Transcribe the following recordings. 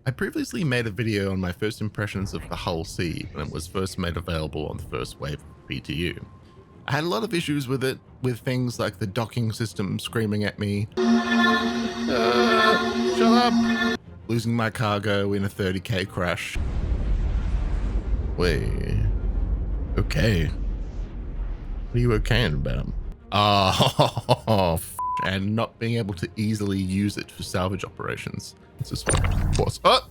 I previously made a video on my first impressions of the Hull C when it was first made available on the first wave of PTU. I had a lot of issues with it, with things like the docking system screaming at me, shut up, losing my cargo in a 30k crash. Wait, okay. What are you okaying about? Oh, and not being able to easily use it for salvage operations. This is what's up.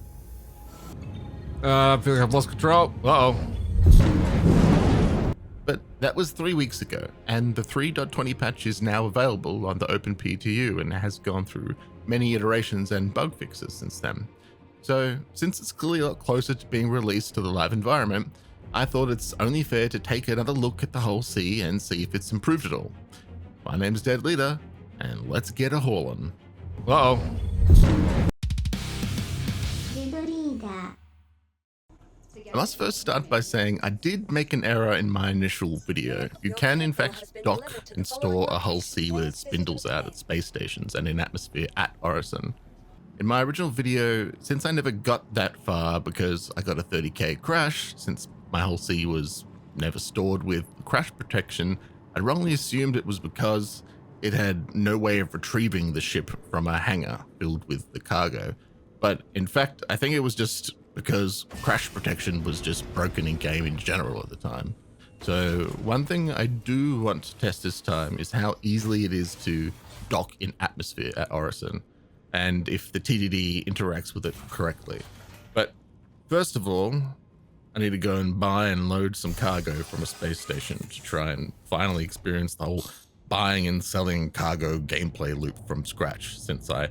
I feel like I've lost control. Uh-oh. But that was 3 weeks ago, and the 3.20 patch is now available on the Open PTU and has gone through many iterations and bug fixes since then. So, since it's clearly a lot closer to being released to the live environment, I thought it's only fair to take another look at the whole C and see if it's improved at all. My name's Dead Leader, and let's get a haulin'. Uh-oh. I must first start by saying I did make an error in my initial video. You can in fact dock and store a Hull C with its spindles out at space stations and in atmosphere at Orison. In my original video, since I never got that far because I got a 30k crash, since my Hull C was never stored with crash protection, I wrongly assumed it was because it had no way of retrieving the ship from a hangar filled with the cargo. But in fact, I think it was just because crash protection was just broken in game in general at the time. So one thing I do want to test this time is how easily it is to dock in atmosphere at Orison, and if the TDD interacts with it correctly. But first of all, I need to go and buy and load some cargo from a space station to try and finally experience the whole buying and selling cargo gameplay loop from scratch, since I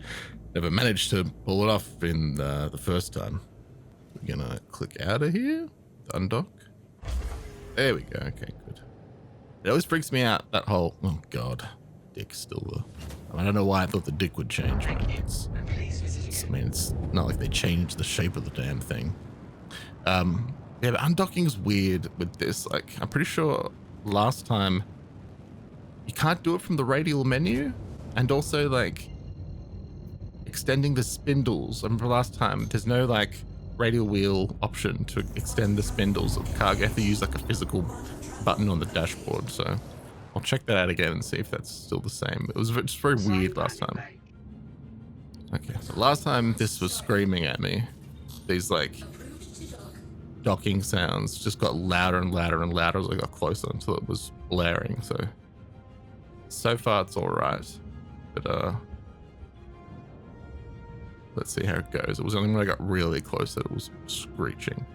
never managed to pull it off in the first time. We're gonna click out of here, undock. There we go. Okay, good. It always freaks me out, that whole, oh god, dick's still there. I don't know why I thought the dick would change, but I mean, it's not like they changed the shape of the damn thing. Yeah, but undocking is weird with this. Like, I'm pretty sure last time you can't do it from the radial menu, and also like extending the spindles. I remember last time there's no like radial wheel option to extend the spindles of cargo. You have to use like a physical button on the dashboard. So I'll check that out again and see if that's still the same. It was just very weird last time. Okay, so last time this was screaming at me. These like docking sounds just got louder and louder and louder as I got closer until it was blaring. So far it's all right, but let's see how it goes. It was only when I got really close that it was screeching.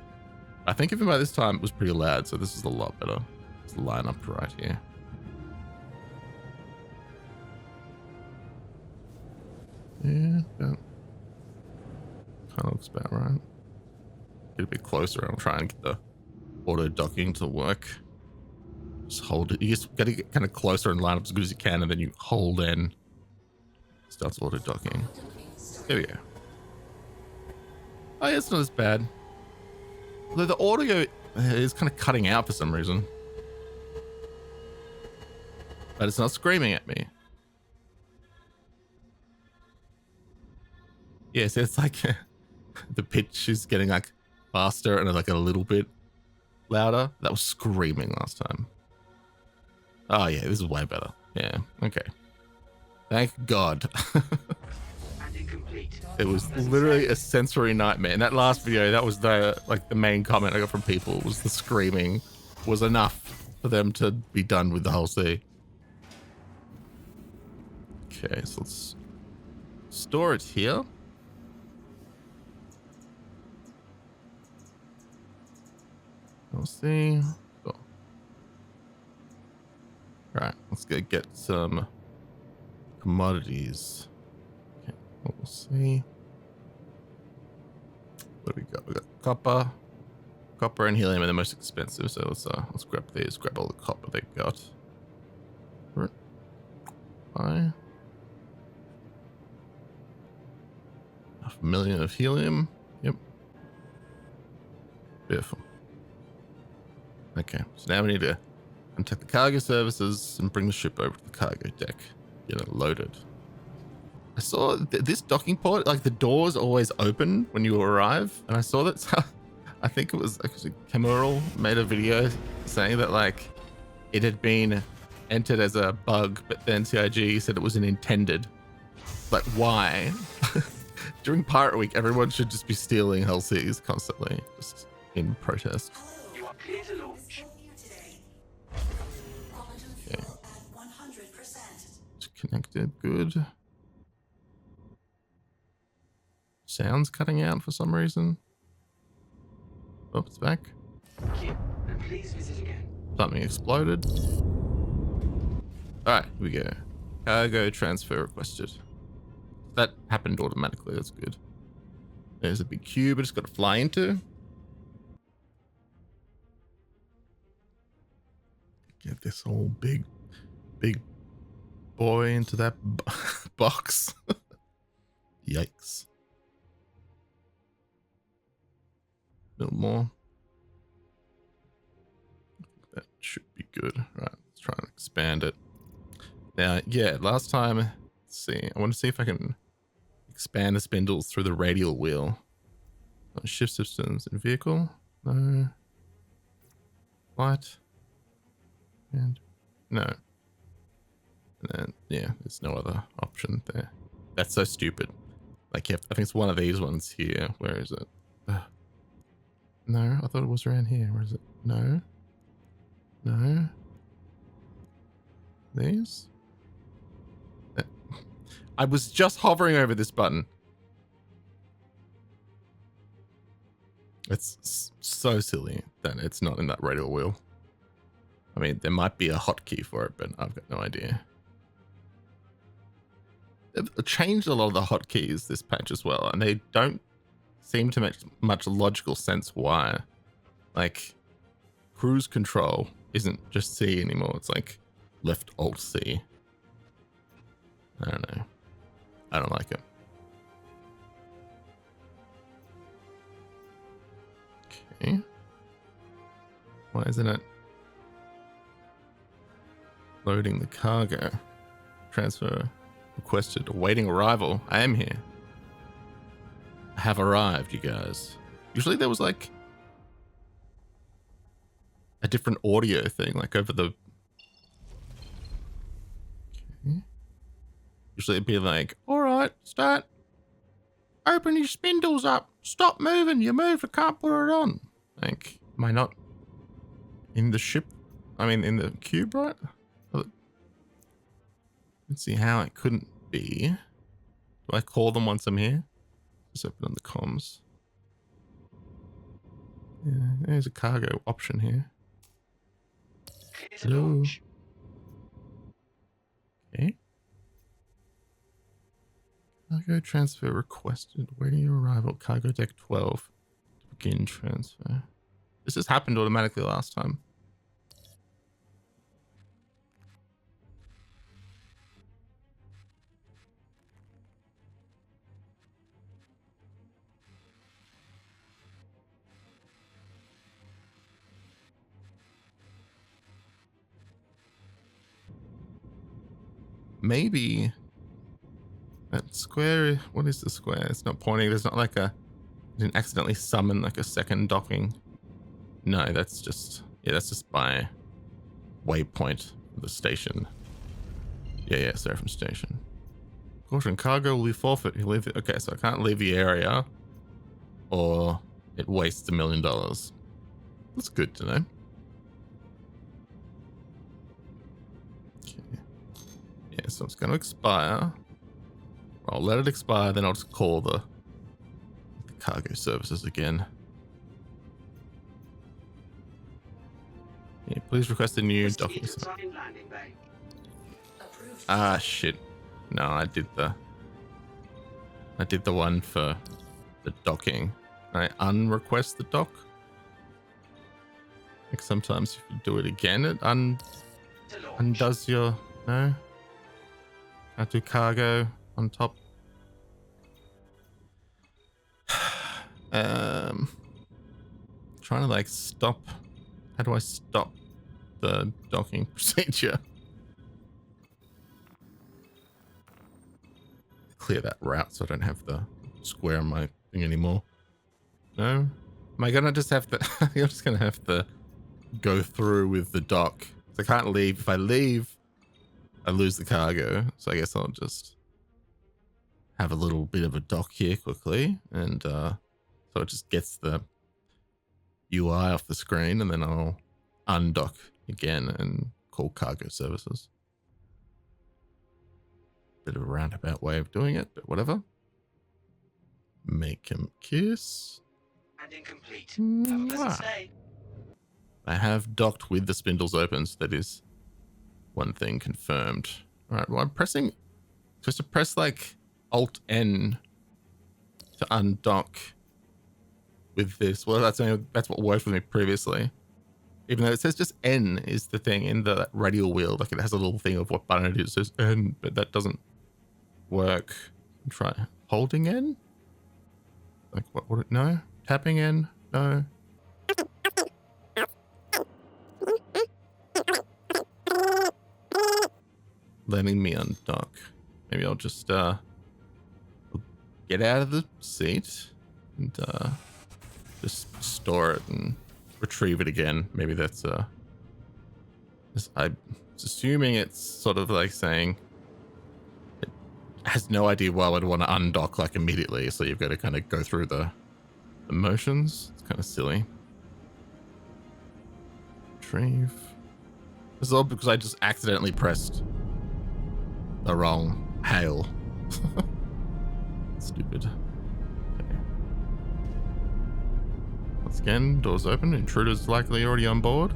I think even by this time it was pretty loud, so this is a lot better. Let's line up right here. Yeah, that kind of looks about right. Get a bit closer. I'm trying to get the auto docking to work. Just hold it. You just got to get kind of closer and line up as good as you can, and then you hold in. Starts auto docking. There we go. Oh yeah, it's not as bad. Although the audio is kind of cutting out for some reason. But it's not screaming at me. Yes, it's like the pitch is getting like faster and like a little bit louder. That was screaming last time. Oh yeah, this is way better. Yeah, okay. Thank God. It was literally a sensory nightmare. In that last video, that was the main comment I got from people, was the screaming was enough for them to be done with the whole C. Okay, so let's store it here. We'll see. Oh. Right, let's go get some commodities. Okay, we'll see. What do we got? We got copper and helium are the most expensive. So let's grab these. Grab all the copper they got. Buy 500,000 of helium. Yep. Beautiful. Okay, so now we need to contact the cargo services and bring the ship over to the cargo deck. Get it loaded. I saw this docking port, like the doors always open when you arrive, and I saw that. I think it was actually Kemural made a video saying that like it had been entered as a bug, but then CIG said it was an intended. Like why? During Pirate Week, everyone should just be stealing Hull C's constantly, just in protest. You are clear to launch. Okay. Connected, good. Sound's cutting out for some reason. Oh, it's back. Thank you, and please visit again. Something exploded. Alright, here we go. Cargo transfer requested. That happened automatically, that's good. There's a big cube I just got to fly into. Get this whole big boy into that box. Yikes. A little more. That should be good. Right, let's try and expand it. Now, yeah, last time, let's see. I want to see if I can expand the spindles through the radial wheel. Shift systems and vehicle. No. Light. And no. And then, yeah, there's no other option there. That's so stupid. Like, yeah, I think it's one of these ones here. Where is it? No, I thought it was around here. Where is it? No. No. These? I was just hovering over this button. It's so silly that it's not in that radial wheel. I mean, there might be a hotkey for it, but I've got no idea. They've changed a lot of the hotkeys this patch as well, and they don't seem to make much logical sense why. Like, cruise control isn't just C anymore. It's like left alt C. I don't know. I don't like it. Okay. Why isn't it loading the cargo? Transfer requested. Awaiting arrival. I am here. I have arrived, you guys. Usually there was like a different audio thing, like over the... Okay. Usually it'd be like, all right, start. Open your spindles up. Stop moving. You moved. I can't put it on. Like, am I not in the ship? I mean, in the cube, right? Let's see how it couldn't be. Do I call them once I'm here? Just open on the comms. Yeah, there's a cargo option here. Hello. Okay. Cargo transfer requested. Waiting your arrival. Cargo deck 12 to begin transfer. This has happened automatically last time. Maybe that square, what is the square? It's not pointing. There's not like a, it didn't accidentally summon like a second docking. No, that's just, yeah, that's just by waypoint of the station. Yeah, sorry, from station. Caution, cargo will be forfeit. You leave it. Okay, so I can't leave the area or it wastes $1 million. That's good to know. Yeah, so it's going to expire. I'll let it expire, then I'll just call the cargo services again. Yeah, please request a new docking. Ah, shit. No, I did the one for the docking. I unrequest the dock. Like sometimes if you do it again, it undoes your, no? Can't do cargo on top. Trying to like stop. How do I stop the docking procedure? Clear clear that route so I don't have the square on my thing anymore. No? Am I gonna just have to... I'm just gonna have to go through with the dock. So I can't leave. If I leave, I lose the cargo. So I guess I'll just have a little bit of a dock here quickly. And so it just gets the UI off the screen, and then I'll undock again and call cargo services. Bit of a roundabout way of doing it, but whatever. Make him kiss. And incomplete. Have a pleasant Mwah. stay. I have docked with the spindles open, so that is one thing confirmed. All right, well, I'm pressing, just to press like Alt-N to undock with this. Well, that's what worked with me previously. Even though it says just N is the thing in the radial wheel, like it has a little thing of what button it is. It says N, but that doesn't work. Try holding N? Like what would it, no? Tapping N? No. Letting me undock. Maybe I'll just get out of the seat and just store it and retrieve it again. Maybe that's I'm assuming it's sort of like saying it has no idea why I'd want to undock like immediately, so you've got to kind of go through the motions. It's kind of silly. Retrieve. This is all because I just accidentally pressed the wrong hail. Stupid. Okay. Once again, doors open. Intruders likely already on board.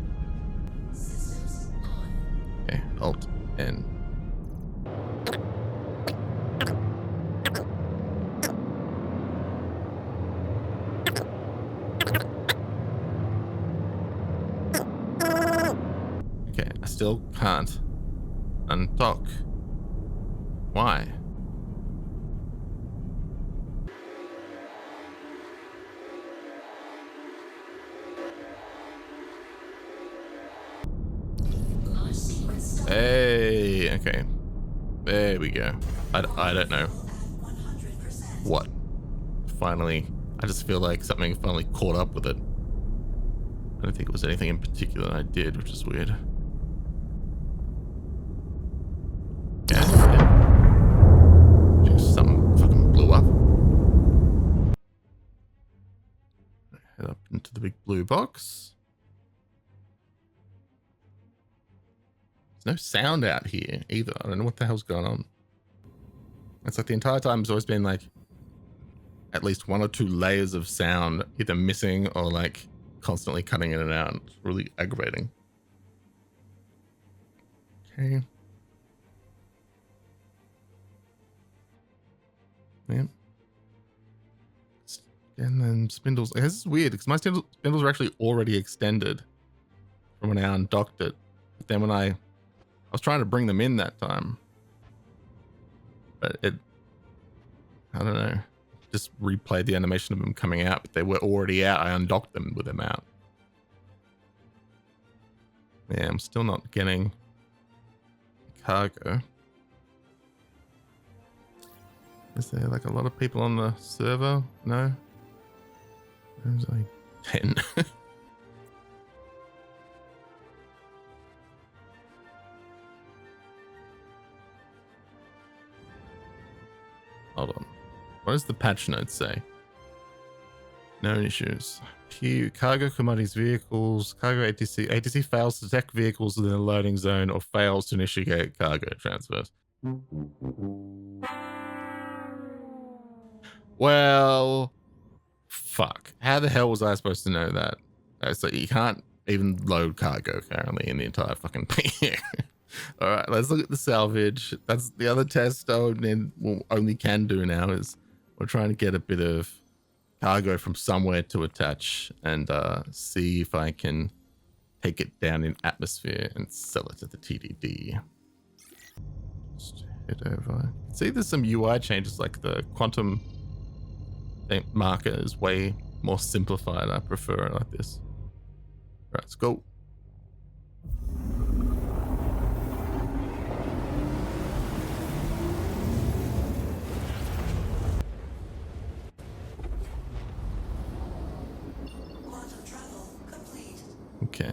Okay, Alt N. Okay, I still can't undock. Why? Hey, okay. There we go. I don't know what. Finally, I just feel like something finally caught up with it. I don't think it was anything in particular I did, which is weird. Yeah. Something fucking blew up. Head up into the big blue box. There's no sound out here either. I don't know what the hell's going on. It's like the entire time it's always been like at least 1 or 2 layers of sound either missing or like constantly cutting in and out. It's really aggravating. Okay. Yeah. And then spindles. This is weird because my spindles are actually already extended from when I undocked it. But then when I was trying to bring them in that time, but I don't know, just replayed the animation of them coming out, but they were already out. I undocked them with them out. Yeah, I'm still not getting cargo. Is there like a lot of people on the server? No? There's like 10. Hold on. What does the patch note say? No issues. Cargo commodities vehicles. Cargo ATC. ATC fails to detect vehicles within a loading zone or fails to initiate cargo transfers. Well, fuck. How the hell was I supposed to know that? So you can't even load cargo currently in the entire fucking thing. All right, let's look at the salvage. That's the other test I only can do now is we're trying to get a bit of cargo from somewhere to attach and see if I can take it down in atmosphere and sell it at the TDD. Just head over. See, there's some UI changes, like the quantum marker is way more simplified. I prefer it like this. All right, let's go.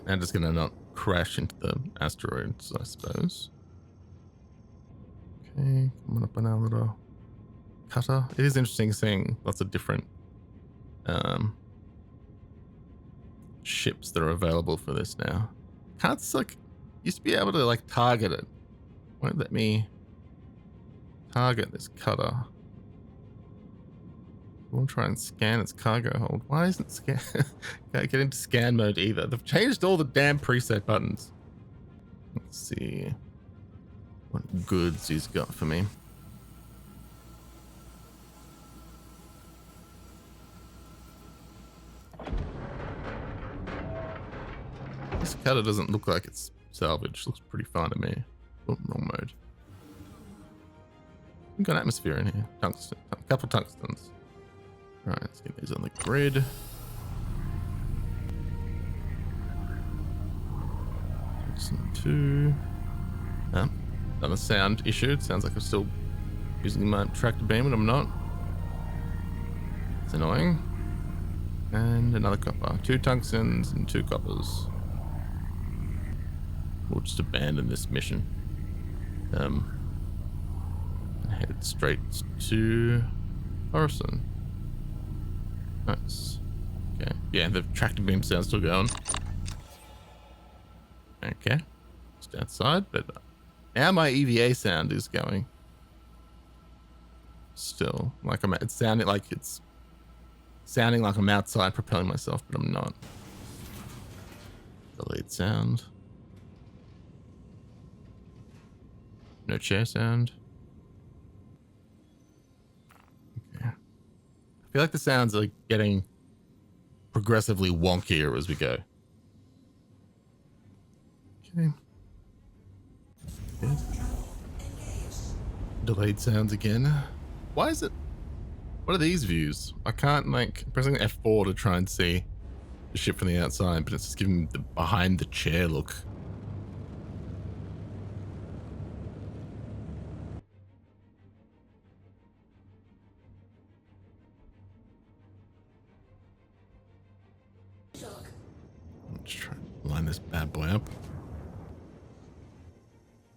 And just gonna not crash into the asteroids, I suppose. Okay, coming up on our little cutter. It is interesting seeing lots of different ships that are available for this now. Can't like used to be able to like target it. Won't let me target this cutter. I want to try and scan its cargo hold. Why isn't scan? Can't get into scan mode either. They've changed all the damn preset buttons. Let's see what goods he's got for me. This cutter doesn't look like it's salvage. Looks pretty fine to me. Oh, wrong mode. We've got atmosphere in here. Tungsten, a couple tungstens. Right, let's get these on the grid. Tungsten 2. Not a sound issue. It sounds like I'm still using my tractor beam, and I'm not. It's annoying. And another copper. 2 tungstens and 2 coppers. We'll just abandon this mission. And head straight to Horizon. Nice. Okay. Yeah, the tractor beam sound's still going. Okay. Just outside, but now my EVA sound is going. Still, like it's sounding like I'm outside propelling myself, but I'm not. Delayed sound. No chair sound. Okay. I feel like the sounds are getting progressively wonkier as we go. Okay. Good. Delayed sounds again. Why is it? What are these views? I can't like pressing F4 to try and see the ship from the outside, but it's just giving me the behind the chair look. Let's try and line this bad boy up.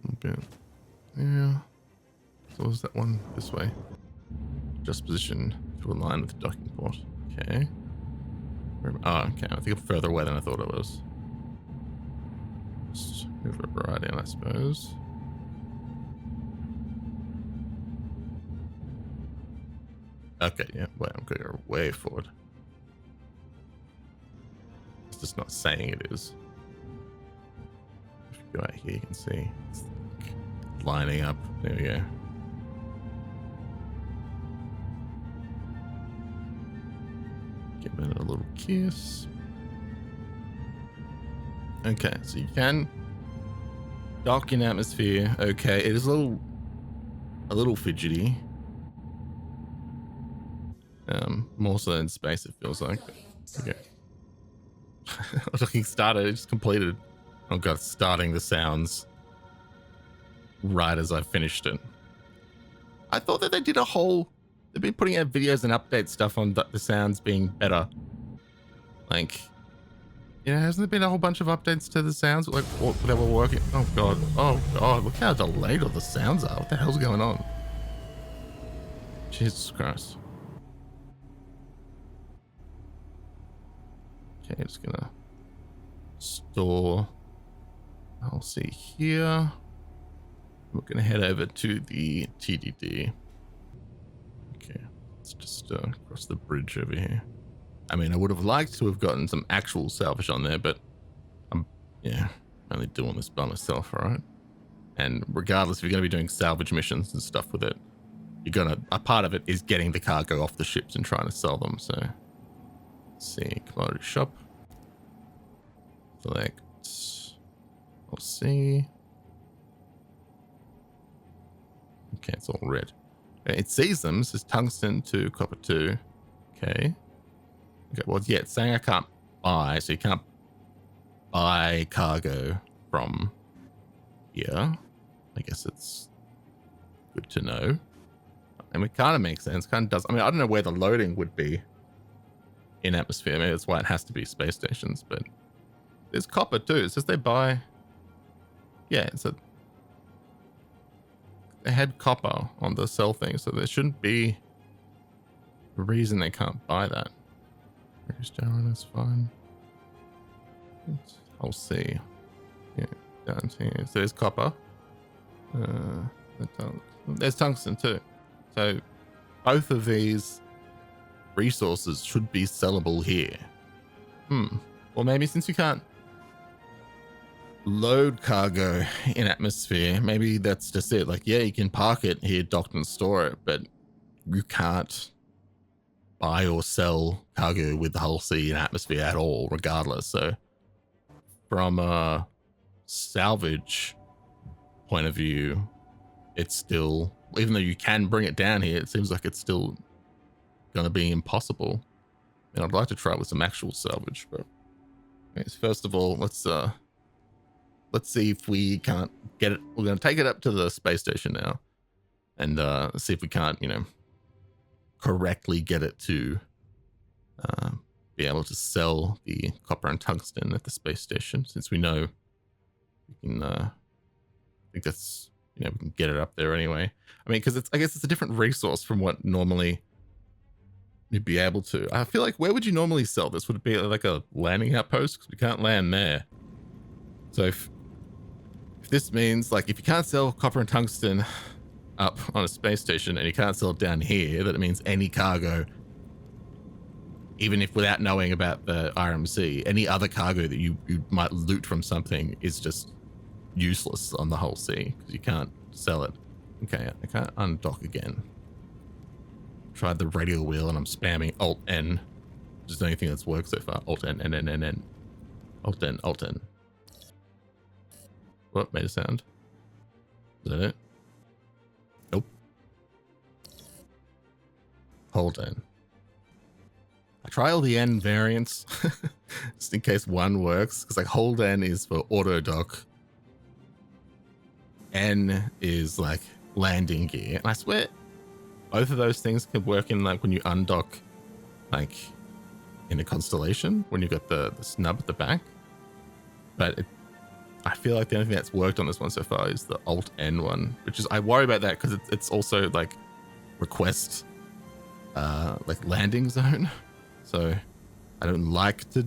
A bit. Yeah. So was that one this way? Just position to align with the docking port. Okay. Oh, okay. I think I'm further away than I thought I was. Just move it right in, I suppose. Okay, yeah. Wait, I'm going to go way forward. It's just not saying it is. If you go out here, you can see it's like lining up. There we go. Give it a little kiss. Okay, so you can dock in atmosphere. Okay, it is a little fidgety. More so in space, it feels like. Okay. Docking started, it just completed. Oh god, it's starting the sounds right as I finished it. I thought that they did a whole. They've been putting out videos and update stuff on the sounds being better. Like, you know, hasn't there been a whole bunch of updates to the sounds? Like, what they were working. Oh god, look how delayed all the sounds are. What the hell's going on? Jesus Christ. Okay, just gonna store. I'll see here. We're gonna head over to the TDD. Okay, let's just cross the bridge over here. I mean, I would have liked to have gotten some actual salvage on there, but I'm only doing this by myself, all right? And regardless, if you're gonna be doing salvage missions and stuff with it, a part of it is getting the cargo off the ships and trying to sell them. So let's see, commodity shop. Select. I'll see. Okay, it's all red. It sees them. It says tungsten 2, copper 2. Okay. Okay, well, yeah, it's saying I can't buy, so you can't buy cargo from here. I guess it's good to know. I mean, it kind of makes sense. Kind of does. I mean, I don't know where the loading would be in atmosphere. Maybe that's why it has to be space stations, but there's copper too. It says they buy. Yeah, they had copper on the sell thing, so there shouldn't be a reason they can't buy that. Where's Darren? That's fine. I'll see. Yeah, down here. So there's copper. There's tungsten too. So both of these resources should be sellable here. Or maybe since you can't load cargo in atmosphere, maybe that's just it. Like, yeah, you can park it here, dock and store it, but you can't buy or sell cargo with the hull C in atmosphere at all, regardless. So from a salvage point of view, it's still, even though you can bring it down here, it seems like it's still going to be impossible. And I'd like to try it with some actual salvage, but first of all, let's see if we can't get it. We're going to take it up to the space station now and see if we can't, correctly get it to be able to sell the copper and tungsten at the space station, since we know we can, I think that's, we can get it up there anyway. I mean, because I guess it's a different resource from what normally you'd be able to. I feel like, where would you normally sell this? Would it be like a landing outpost? Because we can't land there. So if this means, like, if you can't sell copper and tungsten up on a space station and you can't sell it down here, that it means any cargo, even if without knowing about the RMC, any other cargo that you might loot from something is just useless on the whole sea because you can't sell it. Okay, I can't undock again. Tried the radial wheel and I'm spamming Alt-N, which is the only thing that's worked so far. Alt-N, N. Alt-N, Alt-N. What made a sound? Is that it? Nope. Hold N. I try all the N variants just in case one works, because like hold N is for auto dock. N is like landing gear. And I swear both of those things can work in like when you undock like in a constellation, when you got the snub at the back. But I feel like the only thing that's worked on this one so far is the Alt N one, which is, I worry about that because it's also like request like landing zone. So I don't like to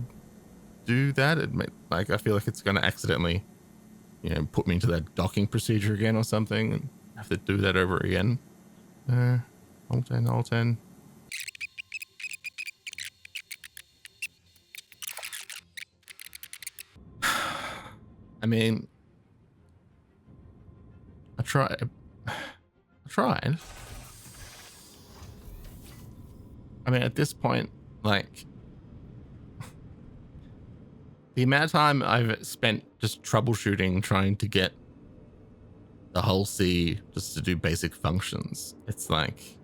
do that. I feel like it's going to accidentally, put me into that docking procedure again or something and have to do that over again. Alt N, Alt N. I mean, I tried. I mean, at this point, like, the amount of time I've spent just troubleshooting, trying to get the whole C just to do basic functions, it's like,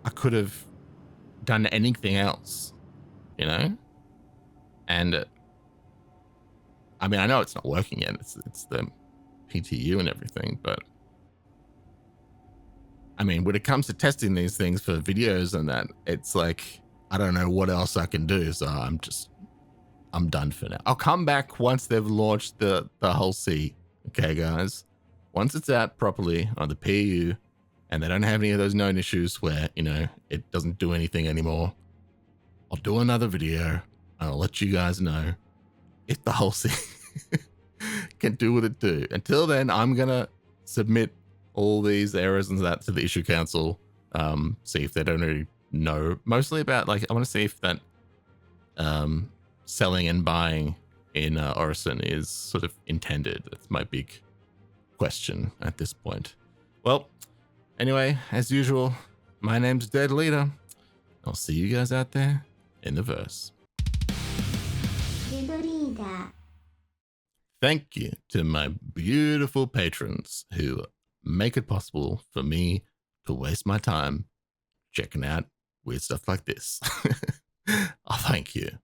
I could have done anything else, And I mean, I know it's not working yet. It's the PTU and everything, but I mean, when it comes to testing these things for videos and that, it's like, I don't know what else I can do. So I'm done for now. I'll come back once they've launched the whole C. Okay, guys, once it's out properly on the PU and they don't have any of those known issues where, it doesn't do anything anymore, I'll do another video and I'll let you guys know if the whole C can do what it do. Until then, I'm gonna submit all these errors and that to the issue council. See if they don't already know. Mostly about, like, I want to see if that selling and buying in Orison is sort of intended. That's my big question at this point. Well, anyway, as usual, my name's Dead Leader. I'll see you guys out there in the verse. Thank you to my beautiful patrons who make it possible for me to waste my time checking out weird stuff like this. Oh, thank you.